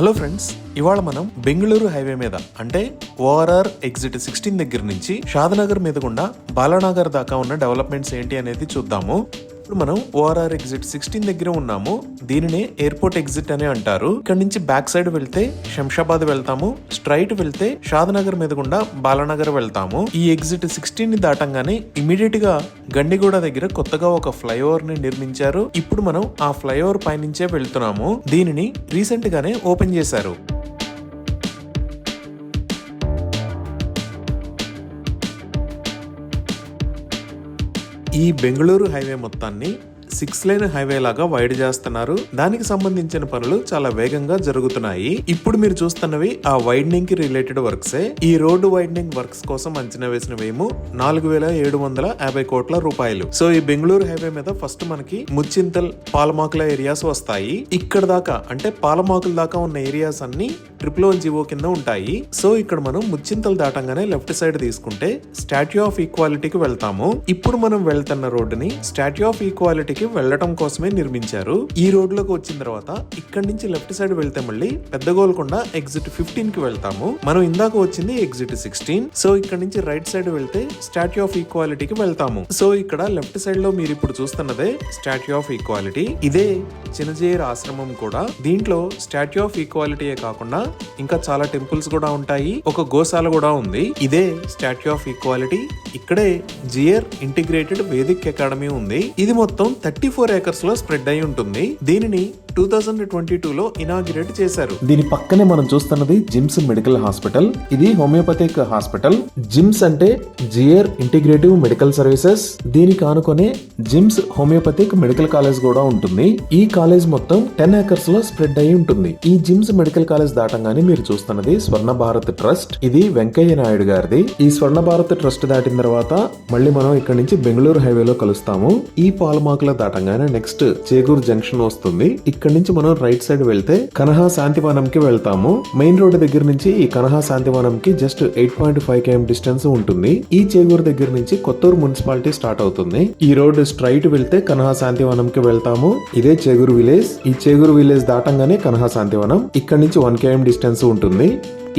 Hello friends, ఇవాళ మనం Bengaluru highway మీద అంటే ఓఆర్ఆర్ ఎగ్జిట్ 16 దగ్గర నుంచి షాద్నగర్ మీద గుండా బాలానగర్ దాకా ఉన్న డెవలప్మెంట్స్ ఏంటి అనేది చూద్దాము. ఇప్పుడు మనం ఓఆర్ఆర్ ఎగ్జిట్ 16 దగ్గర ఉన్నాము. దీనినే ఎయిర్పోర్ట్ ఎగ్జిట్ అని అంటారు. ఇక్కడ నుంచి బ్యాక్ సైడ్ వెళ్తే శంషాబాద్ వెళ్తాము, స్ట్రైట్ వెళ్తే షాద్నగర్ మీద గుండా బాలానగర్ వెళ్తాము. ఈ ఎగ్జిట్ 16 ని దాటంగానే ఇమీడియట్ గా గండిగూడ దగ్గర కొత్తగా ఒక ఫ్లైఓవర్ ని నిర్మించారు. ఇప్పుడు మనం ఆ ఫ్లైఓవర్ పైనుంచే వెళ్తున్నాము. దీనిని రీసెంట్ గానే ఓపెన్ చేశారు. ఈ బెంగళూరు హైవే మొత్తాన్ని 6 లేన్ హైవే లాగా వైడ్ చేస్తున్నారు. దానికి సంబంధించిన పనులు చాలా వేగంగా జరుగుతున్నాయి. ఇప్పుడు మీరు చూస్తున్నవి ఆ వైడనింగ్ కి రిలేటెడ్ వర్క్సే. ఈ రోడ్డు వైడనింగ్ వర్క్స్ కోసం అంచనా వేసినవేమో 4,750 కోట్ల రూపాయలు. సో ఈ బెంగళూరు హైవే మీద ఫస్ట్ మనకి ముచ్చింతల్, పాలమాకుల ఏరియాస్ వస్తాయి. ఇక్కడ దాకా అంటే పాలమాకుల దాకా ఉన్న ఏరియాస్ అన్ని GOO కింద ఉంటాయి. సో ఇక్కడ మనం ముచ్చింతలు దాటంగానే లెఫ్ట్ సైడ్ తీసుకుంటే స్టాట్యూ ఆఫ్ ఈక్వాలిటీకి వెళ్తాము. ఇప్పుడు మనం వెళ్తున్న రోడ్డుని స్టాట్యూ ఆఫ్ ఈక్వాలిటీకి వెళ్ళటం కోసమే నిర్మించారు. ఈ రోడ్ లోకి వచ్చిన తర్వాత ఇక్కడ నుంచి లెఫ్ట్ సైడ్ వెళ్తే మళ్ళీ పెద్ద గోల్కొండ ఎగ్జిట్ 15 కి వెళ్తాము. మనం ఇందాక వచ్చింది ఎగ్జిట్ 16. సో ఇక్కడ నుంచి రైట్ సైడ్ వెళ్తే స్టాట్యూ ఆఫ్ ఈక్వాలిటీకి వెళ్తాము. సో ఇక్కడ లెఫ్ట్ సైడ్ లో మీరు ఇప్పుడు చూస్తున్నదే స్టాట్యూ ఆఫ్ ఈక్వాలిటీ. ఇదే చినజేర్ ఆశ్రమం కూడా. దీంట్లో స్టాట్యూ ఆఫ్ ఈక్వాలిటీయే కాకుండా ఇంకా చాలా టెంపుల్స్ కూడా ఉంటాయి. ఒక గోశాల కూడా ఉంది. ఇదే స్టాట్యూ ఆఫ్ ఈక్వాలిటీ. ఇక్కడే జియర్ ఇంటిగ్రేటెడ్ వేదిక్ అకాడమీ ఉంది. ఇది మొత్తం 34 ఏకర్స్ లో స్ప్రెడ్ అయి ఉంటుంది. దీనిని 2022లో ఇనాగ్రేట్ చేశారు. దీని పక్కనే మనం చూస్తున్నది జిమ్స్ మెడికల్ హాస్పిటల్. ఇది హోమియోపతిక్ హాస్పిటల్. జిమ్స్ అంటే జియర్ ఇంటిగ్రేటివ్ మెడికల్ సర్వీసెస్. దీనికి ఆనుకునే జిమ్స్ హోమియోపతిక్ మెడికల్ కాలేజ్ కూడా ఉంటుంది. ఈ కాలేజ్ మొత్తం 10 ఏకర్స్ లో స్ప్రెడ్ అయి ఉంటుంది. ఈ జిమ్స్ మెడికల్ కాలేజ్ దాటంగానే మీరు చూస్తున్నది స్వర్ణ భారత్ ట్రస్ట్. ఇది వెంకయ్య నాయుడు గారిది. ఈ స్వర్ణ భారత్ ట్రస్ట్ దాటిన తర్వాత మళ్ళీ మనం ఇక్కడ నుంచి బెంగళూరు హైవేలో కలుస్తాము. ఈ పాలమాకుల దాటంగానే నెక్స్ట్ చేగూరు జంక్షన్ వస్తుంది. ఇక్కడ నుంచి మనం రైట్ సైడ్ వెళ్తే కనహా శాంతివనం కి వెళ్తాము. మెయిన్ రోడ్ దగ్గర నుంచి ఈ కనహా శాంతివనం కి జస్ట్ 8.5 km డిస్టెన్స్ ఉంటుంది. ఈ చేగూరు దగ్గర నుంచి కొత్తూరు మున్సిపాలిటీ స్టార్ట్ అవుతుంది. ఈ రోడ్ స్ట్రైట్ వెళ్తే కనహా శాంతివనం కి వెళ్తాము. ఇదే చేగూరు విలేజ్. ఈ చేగూరు విలేజ్ దాటంగానే కనహా శాంతివనం. ఇక్కడ నుంచి 1 km డిస్టెన్స్ ఉంటుంది.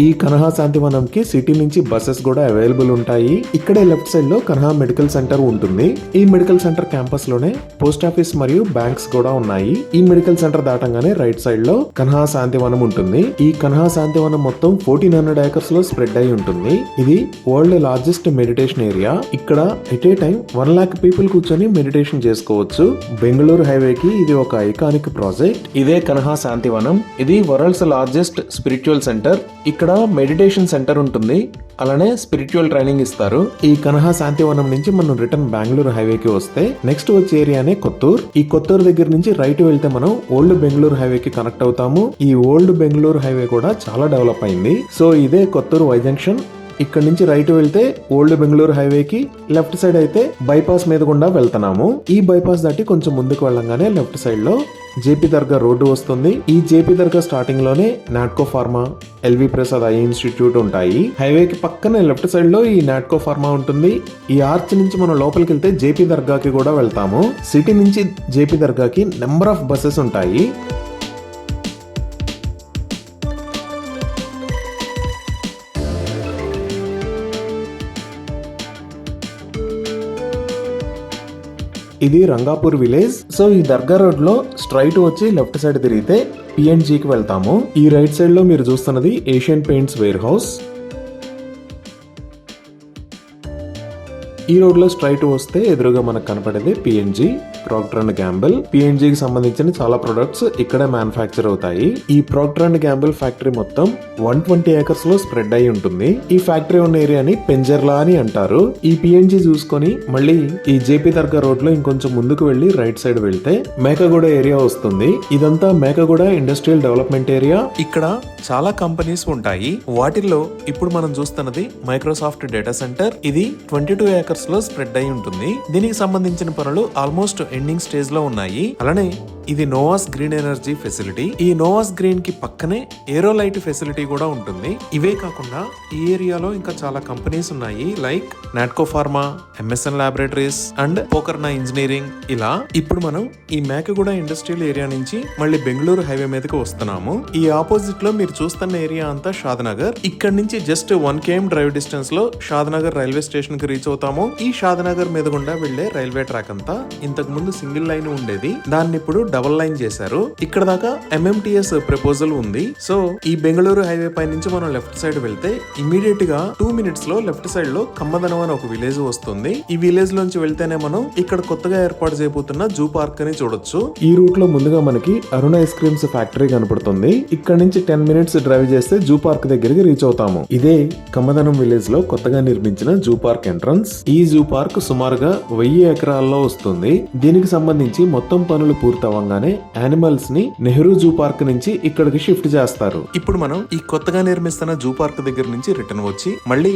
ఈ కనహా శాంతివనం కి సిటీ నుంచి బస్సెస్ కూడా అవైలబుల్ ఉంటాయి. ఇక్కడే లెఫ్ట్ సైడ్ లో కనహా మెడికల్ సెంటర్ ఉంటుంది. ఈ మెడికల్ సెంటర్ క్యాంపస్ లోనే పోస్ట్ ఆఫీస్ మరియు బ్యాంక్స్ కూడా ఉన్నాయి. ఈ మెడికల్ సెంటర్ దాటంగానే రైట్ సైడ్ లో కనహా శాంతివనం ఉంటుంది. ఈ కనహా శాంతివనం మొత్తం 1400 ఏకర్స్ లో స్ప్రెడ్ అయి ఉంటుంది. ఇది వరల్డ్ లార్జెస్ట్ మెడిటేషన్ ఏరియా. ఇక్కడ at a time 1 lakh people కూర్చొని మెడిటేషన్ చేసుకోవచ్చు. బెంగళూరు హైవే కి ఇది ఒక ఐకానిక్ ప్రాజెక్ట్. ఇదే కనహా శాంతివనం. ఇది వరల్డ్స్ లార్జెస్ట్ స్పిరిచువల్ సెంటర్. ఇక్కడ మెడిటేషన్ సెంటర్ ఉంటుంది. అలానే స్పిరిచువల్ ట్రైనింగ్ ఇస్తారు. ఈ కనహా శాంతివనం నుంచి మనం రిటర్న్ బెంగళూరు హైవేకి వస్తే నెక్స్ట్ వచ్చే ఏరియానే కొత్తూరు. ఈ కొత్తూరు దగ్గర నుంచి రైట్ వెళ్తే మనం ఓల్డ్ బెంగళూరు హైవేకి కనెక్ట్ అవుతాము. ఈ ఓల్డ్ బెంగళూరు హైవే కూడా చాలా డెవలప్ అయింది. సో ఇదే కొత్తూరు వై జంక్షన్. ఇక్కడ నుంచి రైట్ వెళ్తే ఓల్డ్ బెంగళూరు హైవేకి, లెఫ్ట్ సైడ్ అయితే బైపాస్ మీద గుండా వెళ్తున్నాము. ఈ బైపాస్ దాటి కొంచెం ముందుకు వెళ్ళంగానే లెఫ్ట్ సైడ్ లో జేపీ దర్గా రోడ్డు వస్తుంది. ఈ జేపీ దర్గా స్టార్టింగ్ లోనే నాట్కో ఫార్మా, ఎల్వి ప్రసాద్ ఐ ఇన్స్టిట్యూట్ ఉంటాయి. హైవేకి పక్కనే లెఫ్ట్ సైడ్ లో ఈ నాట్కో ఫార్మా ఉంటుంది. ఈ ఆర్చ్ నుంచి మనం లోపలికి వెళ్తే జేపీ దర్గాకి కూడా వెళ్తాము. సిటీ నుంచి జేపీ దర్గాకి నెంబర్ ఆఫ్ బస్సెస్ ఉంటాయి. ఇది రంగాపూర్ విలేజ్. సో ఈ దర్గా రోడ్ లో స్ట్రైట్ వచ్చి లెఫ్ట్ సైడ్ తిరిగితే PNG కి వెళ్తాము. ఈ రైట్ సైడ్ లో మీరు చూస్తున్నది ఏషియన్ పెయింట్స్ వేర్ హౌస్. ఈ రోడ్ లో స్ట్రైట్ వస్తే ఎదురుగా మనకు కనపడేది PNG, Procter and Gamble. PNG కి సంబంధించిన చాలా ప్రొడక్ట్స్ ఇక్కడే మ్యానుఫ్యాక్చర్ అవుతాయి. ఈ ప్రాక్టర్ అండ్ గ్యాంబుల్ ఫ్యాక్టరీ మొత్తం 120 ఏకర్స్ లో స్ప్రెడ్ అయి ఉంటుంది. ఈ ఫ్యాక్టరీ ఉన్న ఏరియాని పెంజర్లా అని అంటారు. ఈ PNG చూసుకొని మళ్ళీ ఈ జేపీ దర్గా రోడ్ లో ఇంకొంచెం ముందుకు వెళ్లి రైట్ సైడ్ వెళ్తే మేకగూడ ఏరియా వస్తుంది. ఇదంతా మేకగూడ ఇండస్ట్రియల్ డెవలప్మెంట్ ఏరియా. ఇక్కడ చాలా కంపెనీస్ ఉంటాయి. వాటిల్లో ఇప్పుడు మనం చూస్తున్నది మైక్రోసాఫ్ట్ డేటా సెంటర్. ఇది 22 ఏకర్స్ లో స్ప్రెడ్ అయి ఉంటుంది. దీనికి సంబంధించిన పనులు ఆల్మోస్ట్ ఎండింగ్ స్టేజ్ లో ఉన్నాయి. అలానే ఇది నోవాస్ గ్రీన్ ఎనర్జీ ఫెసిలిటీ. ఈ నోవాస్ గ్రీన్ కి పక్కనే ఏరోలైట్ ఫెసిలిటీ కూడా ఉంటుంది. ఇవే కాకుండా ఈ ఏరియాలో ఇంకా చాలా కంపెనీస్ ఉన్నాయి, like Natco pharma, MSN laboratories and Pokarna engineering. ఇలా ఇప్పుడు మనం ఈ మేకగూడ ఇండస్ట్రియల్ ఏరియా నుంచి మళ్ళీ బెంగళూరు హైవే మీదకి వస్తున్నాము. ఈ ఆపోజిట్ లో మీరు చూస్తున్న ఏరియా అంతా షాద్నగర్. ఇక్కడ నుంచి జస్ట్ 1 km డ్రైవ్ డిస్టెన్స్ లో షాద్నగర్ రైల్వే స్టేషన్ కి రీచ్ అవుతాము. ఈ షాద్నగర్ మీద గుండా వెళ్లే రైల్వే ట్రాక్ అంతా ఇంతకు ముందు సింగిల్ లైన్ ఉండేది, దాన్ని ఇప్పుడు డబుల్ లైన్ చేశారు. ఇక్కడ దాకా MMTS ప్రపోజల్ ఉంది. సో ఈ బెంగళూరు హైవే పై నుంచి మనం లెఫ్ట్ సైడ్ వెళ్తే ఇమీడియట్ గా 2 minutes లో లెఫ్ట్ సైడ్ లో కమ్మదనం అని ఒక విలేజ్ వస్తుంది. ఈ విలేజ్ లోంచి వెళ్తేనే మనం ఇక్కడ కొత్తగా ఏర్పాటు చేయబోతున్న జూ పార్క్ అని చూడొచ్చు. ఈ రూట్ లో ముందుగా మనకి అరుణ ఐస్ క్రీమ్స్ ఫ్యాక్టరీ కనపడుతుంది. ఇక్కడ నుంచి 10 minutes డ్రైవ్ చేస్తే జూ పార్క్ దగ్గరికి రీచ్ అవుతాము. ఇదే కమ్మదనం విలేజ్ లో కొత్తగా నిర్మించిన జూ పార్క్ ఎంట్రన్స్. ఈ జూ పార్క్ సుమారుగా 1000 ఎకరాల్లో వస్తుంది. దీనికి సంబంధించి మొత్తం పనులు పూర్తవగానే యానిమల్స్ ని నెహ్రూ జూ పార్క్ నుంచి ఇక్కడికి షిఫ్ట్ చేస్తారు. ఇప్పుడు మనం ఈ కొత్తగా నిర్మిస్తున్న జూ పార్క్ దగ్గర నుంచి రిటర్న్ వచ్చి మళ్ళీ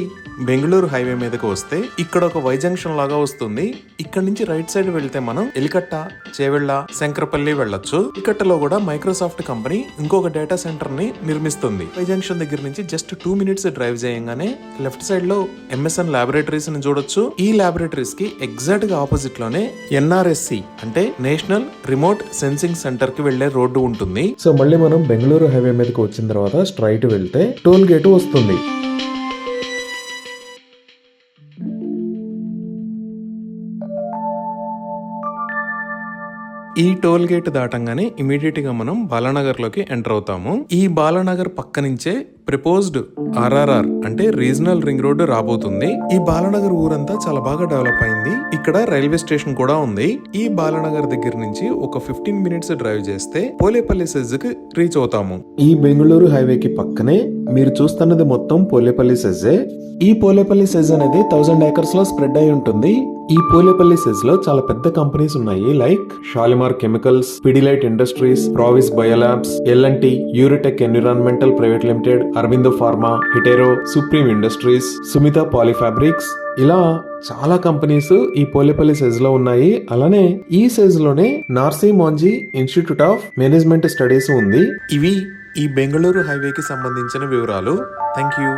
బెంగళూరు హైవే మీదకి వస్తే ఇక్కడ ఒక వై జంక్షన్ లాగా వస్తుంది. ఇక్కడ నుంచి రైట్ సైడ్ వెళ్తే మనం ఎలికట్ట, చేవెళ్ళ, శంకరపల్లి వెళ్ళొచ్చు. ఎలికట్టలో కూడా మైక్రోసాఫ్ట్ కంపెనీ ఇంకొక డేటా సెంటర్ ని నిర్మిస్తుంది. వై జంక్షన్ దగ్గర నుంచి జస్ట్ 2 minutes డ్రైవ్ చేయగానే లెఫ్ట్ సైడ్ లో ఎంఎస్ఎన్ ల్యాబొరేటరీస్ ని చూడొచ్చు. ఈ ల్యాబొరేటరీస్ కి ఎగ్జాక్ట్ గా ఆపోజిట్ లోనే NRSC అంటే నేషనల్ రిమోట్ సెన్సింగ్ సెంటర్ కి వెళ్లే రోడ్డు ఉంటుంది. సో మళ్ళీ మనం బెంగళూరు హైవే మీదకి వచ్చిన తర్వాత స్ట్రైట్ వెళ్తే టోల్ గేట్ వస్తుంది. ఈ టోల్ గేట్ దాటంగానే ఇమీడియట్ గా మనం బాలానగర్ లోకి ఎంటర్ అవుతాము. ఈ బాలానగర్ పక్క నుంచే ప్రపోజ్డ్ RRR అంటే రీజనల్ రింగ్ రోడ్ రాబోతుంది. ఈ బాలానగర్ ఊరంతా చాలా బాగా డెవలప్ అయింది. ఇక్కడ రైల్వే స్టేషన్ కూడా ఉంది. ఈ బాలానగర్ దగ్గర నుంచి ఒక 15 minutes డ్రైవ్ చేస్తే పోలేపల్లి సెజ్ కి రీచ్ అవుతాము. ఈ బెంగళూరు హైవే కి పక్కనే మీరు చూస్తున్నది మొత్తం పోలేపల్లి సెజ్జే. ఈ పోలేపల్లి సెజ్ అనేది 1000 acres లో స్ప్రెడ్ అయి ఉంటుంది. ఈ పోలేపల్లి సెజ్ లో చాలా పెద్ద కంపెనీస్ ఉన్నాయి, like Shalimar chemicals, Pidilite industries, Pravis biolabs, L&T, Euritech environmental private limited, Aurobindo pharma, Hetero, supreme industries, Sumita polyfabrics, ఇలా చాలా కంపెనీస్ ఈ పోలేపల్లి సెజ్ లో ఉన్నాయి. అలానే ఈ సెజ్ లోనే Narsee మోంజీ institute of management studies ఉంది. ఇవి ఈ బెంగళూరు హైవేకి సంబంధించిన వివరాలు. Thank you.